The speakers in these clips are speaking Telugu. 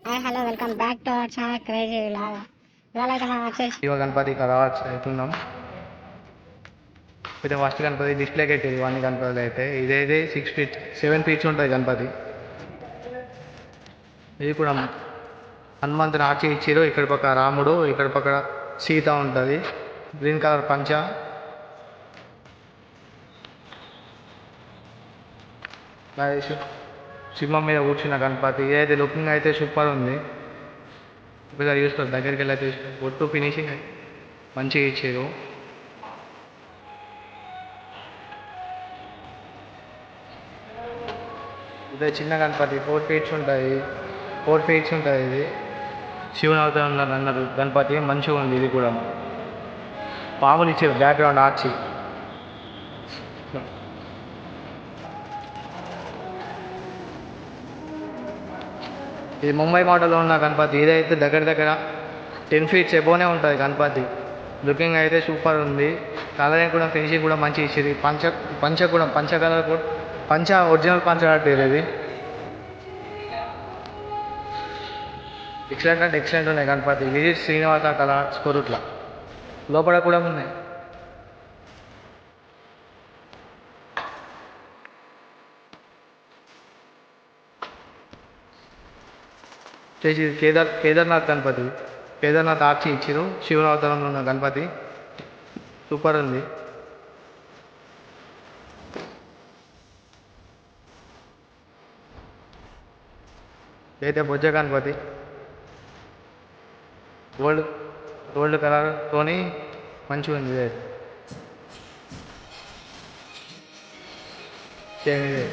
Hi hello welcome back to our channel crazy vlog. ఇవాళ అయితే మనం వచ్చేసి శివ గణపతి కలవచ్చు అవుతున్నాం. అయితే ఫస్ట్ గణపతి డిస్ప్లే కట్టేది ఇవన్నీ గణపతి అయితే ఇదైతే 6 ఫీట్ 7 ఫీట్స్ ఉంటుంది గణపతి. ఇది కూడా హనుమంతుని ఆర్చి ఇచ్చారు. ఇక్కడ పక్క రాముడు, ఇక్కడ పక్క సీత ఉంటుంది. గ్రీన్ కలర్ పంచ. సింహం మీద కూర్చున్న గణపతి. ఇదైతే లుకింగ్ అయితే సూపర్ ఉంది. ఇప్పుడు చూసుకోండి, దగ్గరికి వెళ్ళి చూసుకోండి. ఒట్టు ఫినిషింగ్ మంచిగా ఇచ్చారు. ఇదే చిన్న గణపతి 4 ఫీట్స్ ఉంటుంది. 4 ఫీట్స్ ఉంటుంది. ఇది శివుని అవతారంలో అన్నారు గణపతి. మంచిగా ఉంది. ఇది కూడా పాములు ఇచ్చారు బ్యాక్గ్రౌండ్ ఆర్చి. ఇది ముంబై మోడల్లో ఉన్న గణపతి. ఇదైతే దగ్గర దగ్గర 10 ఫీట్స్ ఎబోనే ఉంటుంది గణపతి. లుకింగ్ అయితే సూపర్ ఉంది. కలరింగ్ కూడా ఫినిషింగ్ కూడా మంచిగా ఇచ్చేది. పంచ కూడా పంచ కలర్ కూడా పంచ ఒరిజినల్ పంచ కట్టారు. ఇది ఎక్సలెంట్ అంటే ఎక్సలెంట్ ఉన్నాయి గణపతి. విజిట్ శ్రీనివాస కళ స్కొరుట్ల లోపల కూడా ఉన్నాయి. చేసి కేదార్నాథ్ గణపతి. కేదార్నాథ్ ఆర్చి ఇచ్చారు. శివుని అవతారంలో ఉన్న గణపతి సూపర్ ఉంది. అయితే బొజ్జ గణపతి గోల్డ్ కలర్తోని మంచిగా ఉంది. ఇదే ఇదే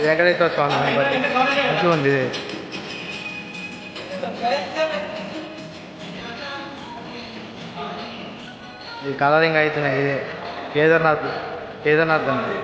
వెంకటేశ్వర స్వామి గణపతి మంచిగా ఉంది. ఇదే ఇది కలరింగ్ అవుతున్నాయి. ఇదే కేదార్నాథ్ గణపతి.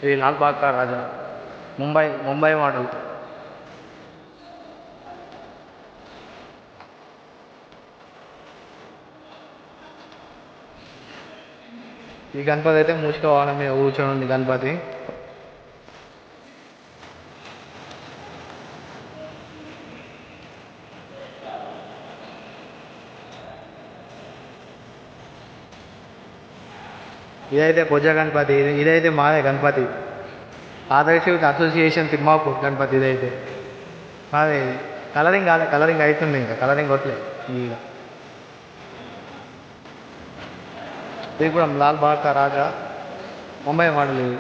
ఇది లాల్బాగ్ కా రాజా ముంబై మోడల్. ఈ గణపతి అయితే మూసిక వాహనం మీద కూర్చొని ఉంది గణపతి. ఇదైతే బొజ్జ గణపతి. ఇదైతే మాదే గణపతి. ఆదర్శ అసోసియేషన్ తిమ్మాపూర్ గణపతి. ఇదైతే మాదే. కలరింగ్ కాలే, కలరింగ్ అవుతుంది. ఇంకా కలరింగ్ కొట్టలే. ఇది కూడా లాల్బాగ్ కా రాజా ముంబై మోడల్. ఇది